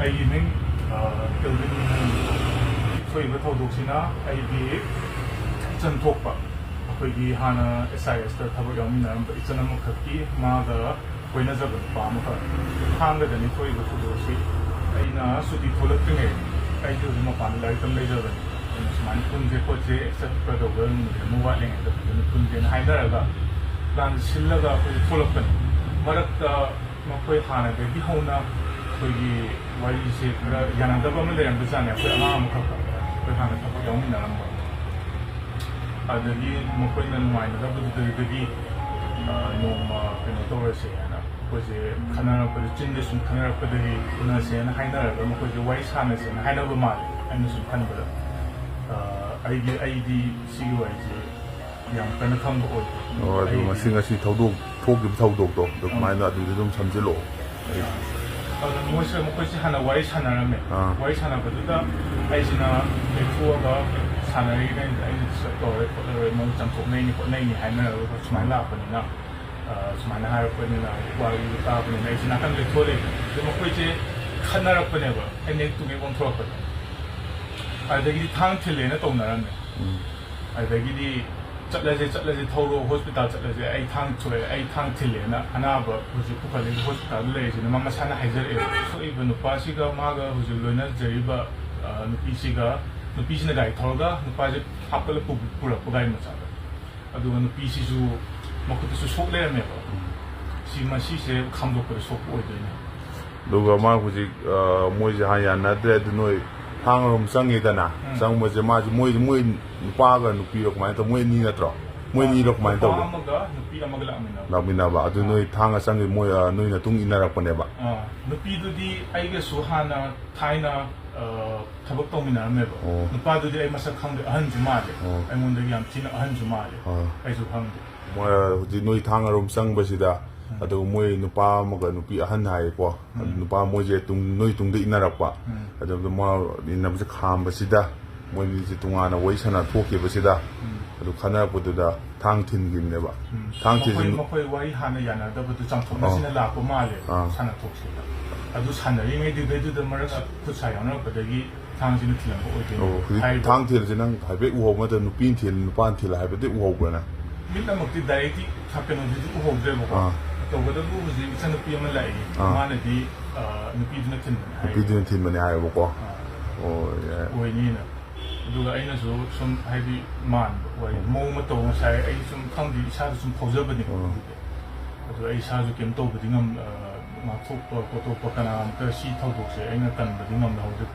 ꯑꯩꯒꯤ ꯃꯤꯡ ꯊꯣꯛꯏꯕ ꯊꯧꯗꯣꯛꯁꯤꯅ ꯑꯩꯒꯤ ꯏꯆꯟ ꯊꯣꯛꯄ ꯑꯩꯈꯣꯏꯒꯤ ꯍꯥꯟꯅ SISꯇ ꯊꯕꯛ ꯌꯥꯎꯃꯤꯟꯅꯔꯝꯕ ꯏꯆꯟ ꯑꯃꯈꯛꯀꯤ ꯃꯥꯒ ꯀꯣꯏꯅꯖꯕ ꯅꯨꯄꯥ ꯑꯃꯈꯛ ꯊꯥꯡꯒꯗꯅꯤ ꯊꯣꯛꯏꯕ ꯊꯧꯗꯣꯛꯁꯤ ꯑꯩꯅ ꯁꯨꯇꯤ ꯊꯣꯛꯂꯛꯇ꯭ꯔꯤꯉꯩ ꯑꯩꯁꯨ ꯍꯧꯖꯤꯛ ꯃꯄꯥꯟꯗ ꯂꯥꯏꯔꯤꯛ ꯇꯝ ꯂꯩꯖꯕꯅꯤ ꯑꯩꯅ ꯁꯨꯃꯥꯏꯅ ꯄꯨꯟꯁꯦ ꯈꯣꯠꯁꯦ ꯆꯠꯀꯗꯧꯕ ꯅꯨꯃꯤꯠ ꯑꯃ ꯋꯥꯠꯂꯤꯉꯩꯗ ꯐꯖꯅ ꯄꯨꯟꯁꯦꯅ ꯍꯥꯏꯅꯔꯒ ꯄ꯭ꯂꯥꯟ ꯁꯤꯜꯂꯒ ꯑꯩꯈꯣꯏ ꯊꯣꯛꯂꯛꯄꯅꯤ ꯃꯔꯛꯇ ꯃꯈꯣꯏ ꯍꯥꯟꯅꯗꯒꯤ ꯍꯧꯅ ꯑꯩꯈꯣꯏꯒꯤ ꯋꯥꯔꯤꯁꯦ ꯈꯔ ꯌꯥꯅꯗꯕ ꯑꯃ ꯂꯩꯔꯝꯕꯖꯥꯠꯅꯤ ꯑꯩꯈꯣꯏ ꯑꯉꯥꯡ ꯑꯃꯈꯛ ꯑꯩꯈꯣꯏ ꯍꯥꯟꯅ ꯊꯕꯛ ꯌꯥꯎꯃꯤꯟꯅꯔꯝꯕ ꯑꯗꯒꯤ ꯃꯈꯣꯏꯅ ꯅꯨꯡꯉꯥꯏꯅꯗꯕꯗꯨꯗꯒꯤ ꯅꯣꯡꯃ ꯀꯩꯅꯣ ꯇꯧꯔꯁꯦ ꯍꯥꯏꯅ ꯑꯩꯈꯣꯏꯁꯦ ꯈꯟꯅꯔꯛꯄꯗ ꯆꯤꯟꯗ ꯁꯨꯝ ꯈꯟꯅꯔꯛꯄꯗꯒꯤ ꯎꯅꯁꯦꯅ ꯍꯥꯏꯅꯔꯒ ꯃꯈꯣꯏꯁꯦ ꯋꯥꯔꯤ ꯁꯥꯟꯅꯁꯦꯅ ꯍꯥꯏꯅꯕ ꯃꯥꯜꯂꯦ ꯑꯩꯅ ꯁꯨꯝ ꯈꯟꯕꯗ ꯑꯩꯗꯤ ꯁꯤꯒꯤ ꯋꯥꯔꯤꯁꯦ ꯌꯥꯝ ꯀꯟꯅ ꯈꯪꯕ ꯑꯣꯏꯗꯦ ꯑꯗꯨ ꯉꯁꯤ ꯊꯧꯗꯣꯛ ꯊꯣꯛꯈꯤꯕ ꯊꯧꯗꯣꯛꯇꯣ ꯑꯗꯨ ꯀꯃꯥꯏꯅ ꯑꯗꯨꯗꯤ ꯑꯗꯨꯝ ꯁꯝꯖꯤꯜꯂꯛꯑꯣ ꯃꯈꯣꯏꯁꯦ ꯍꯥꯟꯅ ꯋꯥꯔꯤ ꯁꯥꯟꯅꯔꯝꯃꯦ ꯋꯥꯔꯤ ꯁꯥꯟꯅꯕꯗꯨꯗ ꯑꯩꯁꯤꯅ ꯂꯦꯛꯊꯣꯛꯑꯒ ꯁꯥꯟꯅꯔꯤꯉꯩꯗ ꯑꯩꯅ ꯗꯤꯁꯇꯔꯕ ꯇꯧꯔꯣꯏ ꯈꯣꯠꯂꯔꯣꯏ ꯃꯣꯏ ꯆꯥꯝꯊꯣꯛꯅꯩꯅꯤ ꯈꯣꯠꯅꯩꯅꯤ ꯍꯥꯏꯅꯔꯒ ꯁꯨꯃꯥꯏꯅ ꯂꯥꯛꯄꯅꯤꯅ ꯁꯨꯃꯥꯏꯅ ꯍꯥꯏꯔꯛꯄꯅꯤꯅ ꯋꯥꯔꯤꯗꯨ ꯇꯥꯕꯅꯤꯅ ꯑꯩꯁꯤ ꯅꯥꯀꯟ ꯂꯦꯛꯊꯣꯛꯑꯦ ꯑꯗꯨ ꯃꯈꯣꯏꯁꯦ ꯈꯟꯅꯔꯛꯄꯅꯦꯕ ꯑꯩꯅ ꯍꯦꯛ ꯇꯨꯡꯍꯦꯛ ꯑꯣꯟꯊꯣꯔꯛꯄꯗ ꯑꯗꯨꯗꯒꯤꯗꯤ ꯊꯥꯡ ꯊꯤꯜꯂꯦꯅ ꯇꯧꯅꯔꯝꯃꯦ ꯑꯗꯨꯗꯒꯤꯗꯤ ꯆꯠꯂꯁꯦ ꯊꯧꯔꯣ ꯍꯣꯁꯄꯤꯇꯥꯜ ꯆꯠꯂꯁꯦ ꯑꯩ ꯊꯥꯡ ꯊꯤꯜꯂꯦꯅ ꯑꯅꯥꯕ ꯍꯧꯖꯤꯛ ꯄꯨꯈꯠꯂꯤꯕ ꯍꯣꯁꯄꯤꯇꯥꯜꯗ ꯂꯩꯔꯤꯁꯤꯅ ꯃꯥ ꯃꯁꯥꯅ ꯍꯥꯏꯖꯔꯛꯑꯦꯕ ꯁꯣꯛꯏꯕ ꯅꯨꯄꯥꯁꯤꯒ ꯃꯥꯒ ꯍꯧꯖꯤꯛ ꯂꯣꯏꯅꯖꯔꯤꯕ ꯅꯨꯄꯤꯁꯤꯅ ꯒꯥꯔꯤ ꯊꯧꯔꯒ ꯅꯨꯄꯥꯁꯦ ꯍꯥꯞꯀꯠꯂ ꯄꯨꯔꯛꯄ ꯒꯥꯔꯤ ꯃꯆꯥꯗ ꯑꯗꯨꯒ ꯅꯨꯄꯤꯁꯤꯁꯨ ꯃꯈꯨꯠꯇꯁꯨ ꯁꯣꯛ ꯂꯩꯔꯝꯃꯦꯕ ꯃꯁꯤꯁꯦ ꯈꯥꯝꯗꯣꯛꯄꯗ ꯁꯣꯛꯄ ꯑꯣꯏꯗꯣꯏꯅꯦ ꯑꯗꯨꯒ ꯃꯥ ꯍꯧꯖꯤꯛ ꯃꯣꯏꯁꯦ ꯌꯥꯅꯗ꯭ꯔꯦ ꯑꯗꯨ ꯅꯣꯏ ꯊꯥꯡꯒꯔꯣꯝ ꯆꯪꯉꯤꯗꯅ ꯆꯪꯕꯁꯦ ꯃꯥꯁꯦ ꯃꯣꯏ ꯅꯨꯄꯥꯒ ꯅꯨꯄꯤꯔꯣ ꯀꯃꯥꯏꯅ ꯇꯧ ꯃꯣꯏ ꯑꯅꯤ ꯅꯠꯇ꯭ꯔꯣ ꯃꯣꯏ ꯑꯅꯤꯔꯣ ꯀꯃꯥꯏꯅ ꯇꯧꯒꯦ ꯅꯨꯄꯤ ꯑꯃꯒ ꯂꯥꯛꯃꯤꯟꯅꯕ ꯑꯗꯨ ꯅꯣꯏ ꯊꯥꯡꯒ ꯆꯪꯉꯤ ꯃꯣꯏ ꯅꯣꯏ ꯃꯇꯨꯡ ꯏꯟꯅꯔꯛꯄꯅꯦꯕ ꯅꯨꯄꯤꯗꯨꯗꯤ ꯑꯩꯒꯁꯨ ꯍꯥꯟꯅ ꯊꯥꯏꯅ ꯊꯕꯛ ꯇꯧꯃꯤꯟꯅꯔꯝꯃꯦꯕ ꯅꯨꯄꯥꯗꯨꯗꯤ ꯑꯩ ꯃꯁꯛ ꯈꯪꯗꯦ ꯑꯍꯟꯁꯨ ꯃꯥꯜꯂꯦ ꯑꯩꯉꯣꯟꯗꯒꯤ ꯌꯥꯝ ꯊꯤꯅ ꯑꯍꯟꯁꯨ ꯃꯥꯜꯂꯦ ꯑꯩꯁꯨ ꯈꯪꯗꯦ ꯃꯣꯏ ꯍꯧꯖꯤꯛ ꯅꯣꯏ ꯊꯥꯡꯒꯔꯣꯝ ꯆꯪꯕꯁꯤꯗ ꯑꯗꯨꯒ ꯃꯣꯏ ꯅꯨꯄꯥ ꯑꯃꯒ ꯅꯨꯄꯤ ꯑꯍꯟ ꯍꯥꯏꯌꯦꯀꯣ ꯅꯨꯄꯥ ꯃꯣꯏꯁꯦ ꯅꯣꯏ ꯇꯨꯡꯗ ꯏꯟꯅꯔꯛꯄ ꯑꯗꯨꯒ ꯃꯥ ꯏꯟꯅꯕꯁꯦ ꯈꯥꯝꯕꯁꯤꯗ ꯃꯣꯏꯁꯦ ꯇꯣꯉꯥꯟꯅ ꯋꯥꯔꯤ ꯁꯥꯟꯅ ꯊꯣꯛꯈꯤꯕꯁꯤꯗ ꯑꯗꯨ ꯈꯟꯅꯔꯛꯄꯗꯨꯗ ꯊꯥꯡ ꯊꯤꯟꯈꯤꯕꯅꯦꯕ ꯊꯥꯡ ꯃꯈꯣꯏ ꯋꯥꯔꯤ ꯍꯥꯟꯅ ꯌꯥꯅꯗꯕꯗꯨ ꯆꯥꯝꯊꯣꯛꯅꯁꯤꯅ ꯂꯥꯛꯄ ꯃꯥꯜꯂꯦ ꯁꯥꯟꯅ ꯊꯣꯛꯁꯤꯗ ꯑꯗꯨ ꯁꯥꯟꯅꯔꯤꯉꯩꯗꯨꯗꯩꯗꯨꯗ ꯃꯔꯛ ꯈꯨꯠ ꯁꯥ ꯌꯥꯎꯅꯔꯛꯄꯗꯒꯤ ꯊꯥꯡꯁꯤꯅ ꯊꯤꯜꯂꯝꯕ ꯑꯣꯏꯗꯣꯏꯅꯦ ꯍꯧꯖꯤꯛ ꯊꯥꯡ ꯊꯤꯜꯂꯁꯤ ꯅꯪ ꯍꯥꯏꯐꯦꯠ ꯎꯍꯧꯕ ꯅꯠꯇ꯭ꯔꯒ ꯅꯨꯄꯤꯅ ꯊꯤꯜ ꯅꯨꯄꯥꯅ ꯊꯤꯜ ꯍꯥꯏꯐꯦꯠꯇꯤ ꯎꯍꯧꯕ꯭ꯔꯅ ꯃꯤꯠꯅꯃꯛꯇꯤ ꯗꯥꯏꯔꯦꯛꯇꯤ ꯀꯩꯅꯣꯗꯨꯗꯤ ꯎꯍꯧꯗ꯭ꯔꯦꯕꯀꯣ ꯇꯧꯕꯗꯕꯨ ꯍꯧꯖꯤꯛ ꯏꯆꯟꯅꯨꯄꯤ ꯑꯃ ꯂꯥꯛꯏ ꯃꯥꯅꯗꯤ ꯅꯨꯄꯤꯗꯨꯅ ꯊꯤꯟꯕꯅꯦ ꯍꯥꯏꯌꯦꯕꯀꯣ ꯑꯣꯏꯅꯤꯅ ꯑꯗꯨꯒ ꯑꯩꯅꯁꯨ ꯁꯨꯝ ꯍꯥꯏꯗꯤ ꯃꯥꯟꯕ ꯋꯥꯔꯤ ꯃꯑꯣꯡ ꯃꯇꯧ ꯉꯁꯥꯏ ꯑꯩ ꯁꯨꯝ ꯈꯪꯗꯦ ꯏꯁꯥꯗ ꯁꯨꯝ ꯐꯥꯎꯖꯕꯅꯦꯕ ꯑꯗꯨ ꯑꯩ ꯏꯁꯥꯁꯨ ꯀꯩꯝ ꯇꯧꯕꯗꯤ ꯉꯥꯛꯊꯣꯛꯄ ꯈꯣꯠꯇꯣꯛꯄ ꯀꯅꯥꯝꯇ ꯁꯤ ꯊꯧꯗꯣꯛꯁꯦ ꯑꯩꯅ ꯀꯟꯕꯗꯤ ꯉꯝꯍꯧꯗ꯭ꯔꯦ